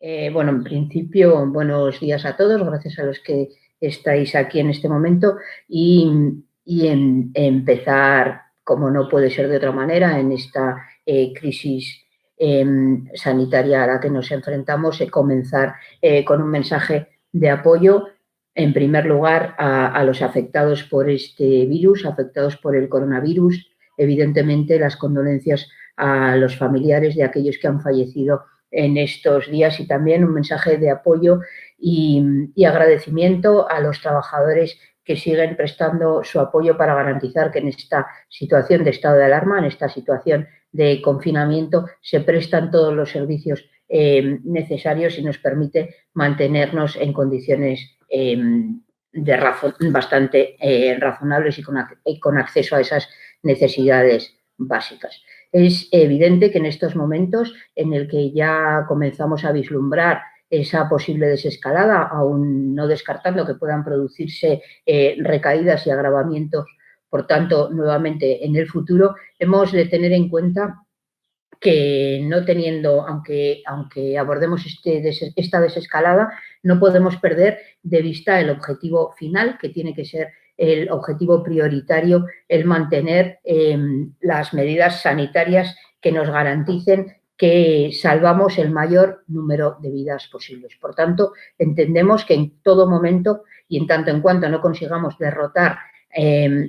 Bueno, en principio, buenos días a todos, gracias a los que estáis aquí en este momento y empezar, como no puede ser de otra manera, en esta crisis sanitaria a la que nos enfrentamos, comenzar con un mensaje de apoyo, en primer lugar, a los afectados por este virus, afectados por el coronavirus. Evidentemente, las condolencias a los familiares de aquellos que han fallecido en estos días y también un mensaje de apoyo y agradecimiento a los trabajadores que siguen prestando su apoyo para garantizar que en esta situación de estado de alarma, en esta situación de confinamiento, se prestan todos los servicios necesarios y nos permite mantenernos en condiciones bastante razonables y con acceso a esas necesidades básicas. Es evidente que en estos momentos en el que ya comenzamos a vislumbrar esa posible desescalada, aún no descartando que puedan producirse recaídas y agravamientos, por tanto, nuevamente en el futuro, hemos de tener en cuenta que no teniendo, aunque abordemos esta desescalada, no podemos perder de vista el objetivo final, que tiene que ser el objetivo prioritario, el mantener las medidas sanitarias que nos garanticen que salvamos el mayor número de vidas posibles. Por tanto, entendemos que en todo momento y en tanto en cuanto no consigamos derrotar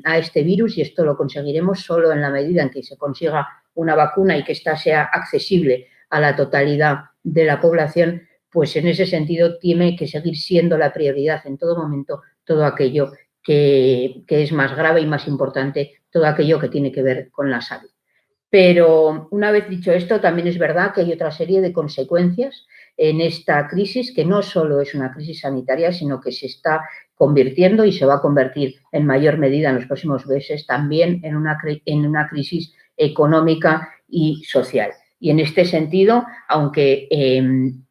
a este virus, y esto lo conseguiremos solo en la medida en que se consiga una vacuna y que ésta sea accesible a la totalidad de la población, pues en ese sentido tiene que seguir siendo la prioridad en todo momento todo aquello que es más grave y más importante, todo aquello que tiene que ver con la salud. Pero una vez dicho esto, también es verdad que hay otra serie de consecuencias en esta crisis, que no solo es una crisis sanitaria, sino que se está convirtiendo y se va a convertir en mayor medida en los próximos meses también en una crisis económica y social. Y en este sentido, aunque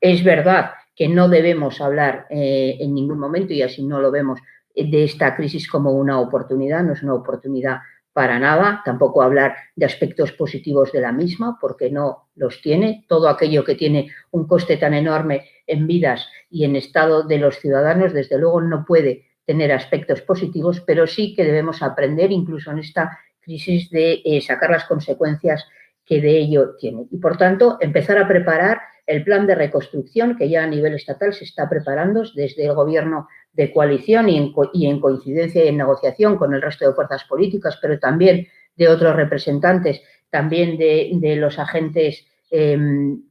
es verdad que no debemos hablar en ningún momento, y así no lo vemos, de esta crisis como una oportunidad, no es una oportunidad para nada, tampoco hablar de aspectos positivos de la misma, porque no los tiene. Todo aquello que tiene un coste tan enorme en vidas y en estado de los ciudadanos, desde luego no puede tener aspectos positivos, pero sí que debemos aprender, incluso en esta crisis, de sacar las consecuencias que de ello tiene. Y, por tanto, empezar a preparar el plan de reconstrucción que ya a nivel estatal se está preparando desde el Gobierno de coalición y en coincidencia y en negociación con el resto de fuerzas políticas, pero también de otros representantes, también de los agentes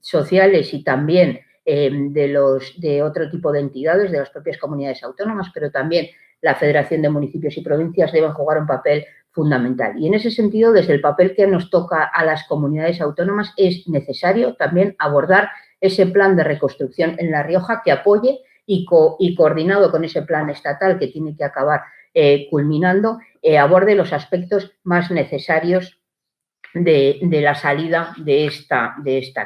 sociales y también de otro tipo de entidades, de las propias comunidades autónomas, pero también la Federación de Municipios y Provincias deben jugar un papel fundamental. Y en ese sentido, desde el papel que nos toca a las comunidades autónomas, es necesario también abordar ese plan de reconstrucción en La Rioja que apoye y coordinado con ese plan estatal que tiene que acabar culminando, aborde los aspectos más necesarios de la salida de esta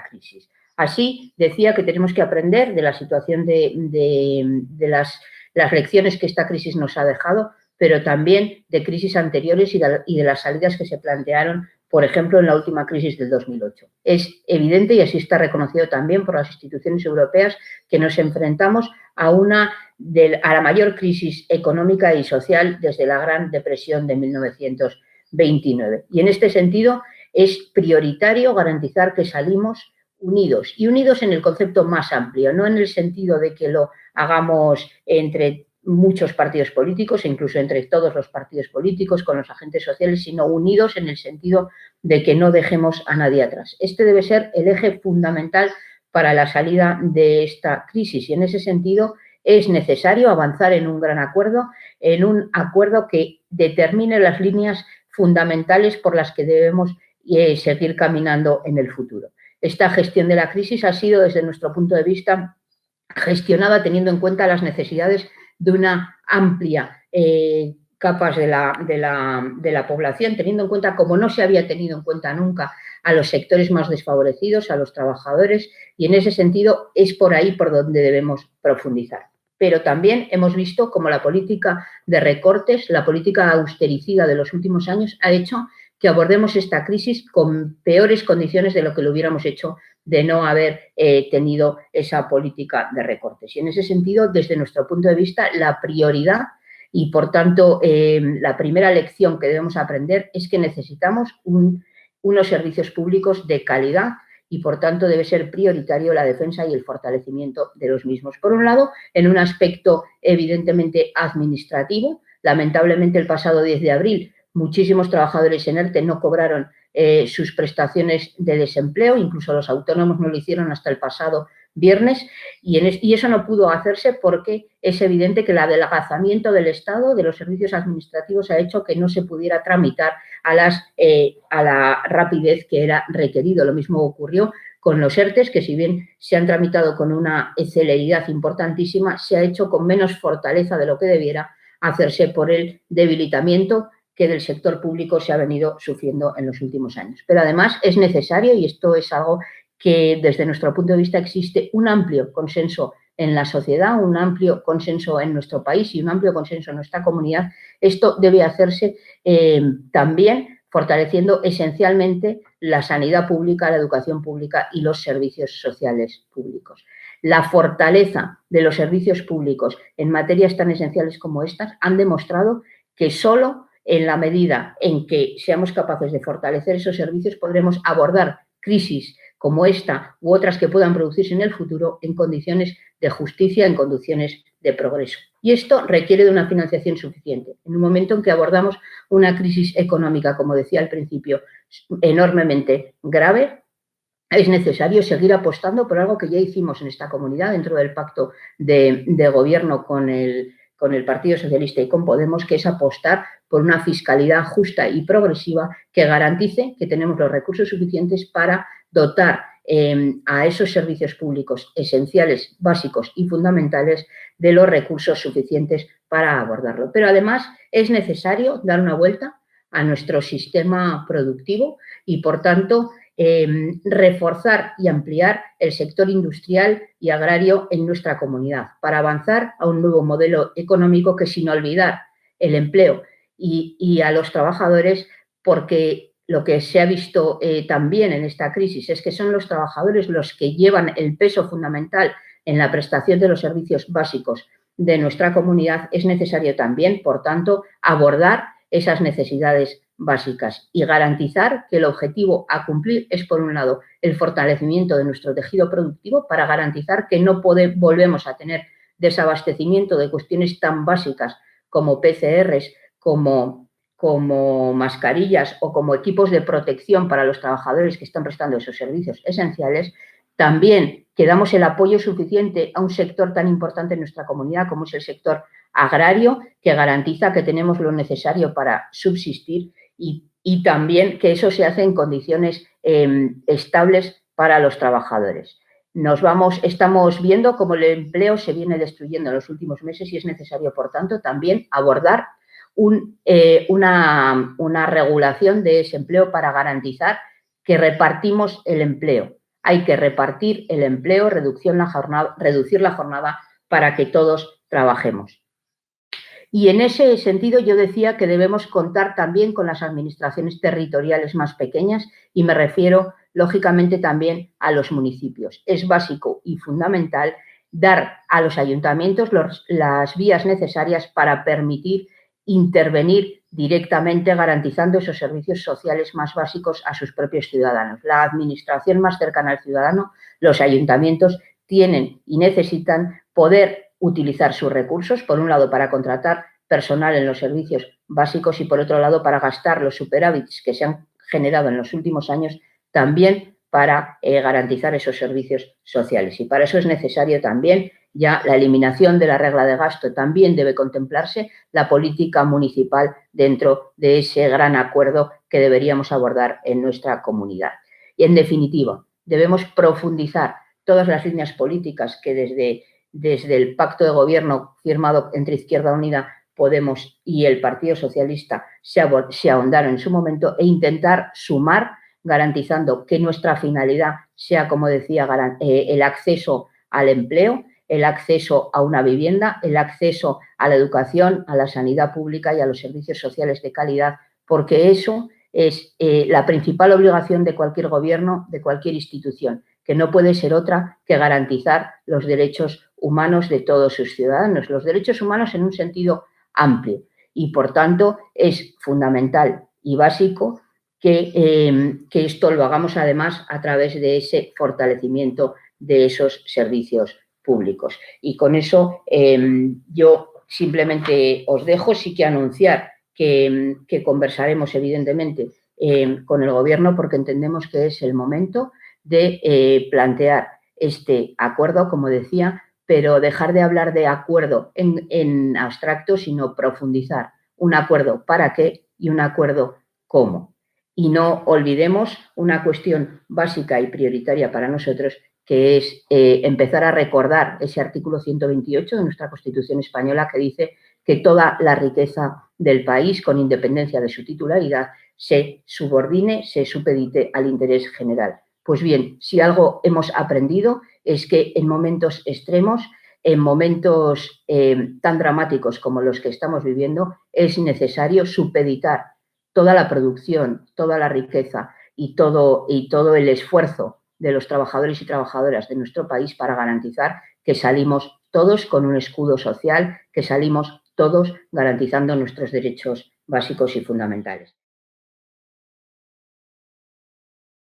crisis. Así, decía que tenemos que aprender de la situación de las lecciones que esta crisis nos ha dejado, pero también de crisis anteriores y de las salidas que se plantearon, por ejemplo, en la última crisis del 2008. Es evidente, y así está reconocido también por las instituciones europeas, que nos enfrentamos a la mayor crisis económica y social desde la Gran Depresión de 1929. Y en este sentido es prioritario garantizar que salimos unidos, y unidos en el concepto más amplio, no en el sentido de que lo hagamos entre muchos partidos políticos, incluso entre todos los partidos políticos, con los agentes sociales, sino unidos en el sentido de que no dejemos a nadie atrás. Este debe ser el eje fundamental para la salida de esta crisis, y en ese sentido es necesario avanzar en un gran acuerdo, en un acuerdo que determine las líneas fundamentales por las que debemos seguir caminando en el futuro. Esta gestión de la crisis ha sido, desde nuestro punto de vista, gestionada teniendo en cuenta las necesidades de una amplia capas de la población, teniendo en cuenta, como no se había tenido en cuenta nunca, a los sectores más desfavorecidos, a los trabajadores, y en ese sentido es por ahí por donde debemos profundizar. Pero también hemos visto cómo la política de recortes, la política austericida de los últimos años ha hecho que abordemos esta crisis con peores condiciones de lo que lo hubiéramos hecho de no haber tenido esa política de recortes. Y en ese sentido, desde nuestro punto de vista, la prioridad y, por tanto, la primera lección que debemos aprender es que necesitamos unos servicios públicos de calidad y, por tanto, debe ser prioritario la defensa y el fortalecimiento de los mismos. Por un lado, en un aspecto evidentemente administrativo, lamentablemente el pasado 10 de abril muchísimos trabajadores en ERTE no cobraron sus prestaciones de desempleo, incluso los autónomos no lo hicieron hasta el pasado viernes, y eso no pudo hacerse porque es evidente que el adelgazamiento del Estado, de los servicios administrativos, ha hecho que no se pudiera tramitar a la rapidez que era requerido. Lo mismo ocurrió con los ERTES, que si bien se han tramitado con una celeridad importantísima, se ha hecho con menos fortaleza de lo que debiera hacerse por el debilitamiento que del sector público se ha venido sufriendo en los últimos años. Pero además es necesario, y esto es algo que desde nuestro punto de vista existe un amplio consenso en la sociedad, un amplio consenso en nuestro país y un amplio consenso en nuestra comunidad, esto debe hacerse también fortaleciendo esencialmente la sanidad pública, la educación pública y los servicios sociales públicos. La fortaleza de los servicios públicos en materias tan esenciales como estas han demostrado que solo en la medida en que seamos capaces de fortalecer esos servicios podremos abordar crisis como esta u otras que puedan producirse en el futuro en condiciones de justicia, en condiciones de progreso. Y esto requiere de una financiación suficiente. En un momento en que abordamos una crisis económica, como decía al principio, enormemente grave, es necesario seguir apostando por algo que ya hicimos en esta comunidad dentro del pacto de gobierno con el Partido Socialista y con Podemos, que es apostar por una fiscalidad justa y progresiva que garantice que tenemos los recursos suficientes para dotar a esos servicios públicos esenciales, básicos y fundamentales de los recursos suficientes para abordarlo. Pero además es necesario dar una vuelta a nuestro sistema productivo y, por tanto, reforzar y ampliar el sector industrial y agrario en nuestra comunidad para avanzar a un nuevo modelo económico que, sin olvidar el empleo y a los trabajadores, porque lo que se ha visto también en esta crisis es que son los trabajadores los que llevan el peso fundamental en la prestación de los servicios básicos de nuestra comunidad. Es necesario también, por tanto, abordar esas necesidades básicas y garantizar que el objetivo a cumplir es, por un lado, el fortalecimiento de nuestro tejido productivo para garantizar que no volvemos a tener desabastecimiento de cuestiones tan básicas como PCRs, como mascarillas o como equipos de protección para los trabajadores que están prestando esos servicios esenciales. También que damos el apoyo suficiente a un sector tan importante en nuestra comunidad como es el sector agrario, que garantiza que tenemos lo necesario para subsistir y también que eso se hace en condiciones estables para los trabajadores. Estamos viendo cómo el empleo se viene destruyendo en los últimos meses y es necesario, por tanto, también abordar una regulación de ese empleo para garantizar que repartimos el empleo. Hay que repartir el empleo, reducir la jornada para que todos trabajemos. Y en ese sentido yo decía que debemos contar también con las administraciones territoriales más pequeñas y me refiero lógicamente también a los municipios. Es básico y fundamental dar a los ayuntamientos las vías necesarias para permitir intervenir directamente garantizando esos servicios sociales más básicos a sus propios ciudadanos. La administración más cercana al ciudadano, los ayuntamientos, tienen y necesitan poder utilizar sus recursos, por un lado para contratar personal en los servicios básicos y por otro lado para gastar los superávits que se han generado en los últimos años también para garantizar esos servicios sociales. Y para eso es necesario también ya la eliminación de la regla de gasto, también debe contemplarse la política municipal dentro de ese gran acuerdo que deberíamos abordar en nuestra comunidad. Y en definitiva, debemos profundizar todas las líneas políticas que desde el pacto de gobierno firmado entre Izquierda Unida, Podemos y el Partido Socialista se ahondaron en su momento e intentar sumar, garantizando que nuestra finalidad sea, como decía, el acceso al empleo, el acceso a una vivienda, el acceso a la educación, a la sanidad pública y a los servicios sociales de calidad, porque eso es la principal obligación de cualquier gobierno, de cualquier institución, que no puede ser otra que garantizar los derechos humanos de todos sus ciudadanos, los derechos humanos en un sentido amplio. Y, por tanto, es fundamental y básico que esto lo hagamos, además, a través de ese fortalecimiento de esos servicios públicos. Y con eso yo simplemente os dejo, sí que anunciar que conversaremos, evidentemente, con el Gobierno, porque entendemos que es el momento de plantear este acuerdo, como decía, pero dejar de hablar de acuerdo en abstracto, sino profundizar un acuerdo para qué y un acuerdo cómo. Y no olvidemos una cuestión básica y prioritaria para nosotros, que es empezar a recordar ese artículo 128 de nuestra Constitución española, que dice que toda la riqueza del país, con independencia de su titularidad, se subordine, se supedite al interés general. Pues bien, si algo hemos aprendido es que en momentos extremos, en momentos tan dramáticos como los que estamos viviendo, es necesario supeditar toda la producción, toda la riqueza y todo el esfuerzo de los trabajadores y trabajadoras de nuestro país para garantizar que salimos todos con un escudo social, que salimos todos garantizando nuestros derechos básicos y fundamentales.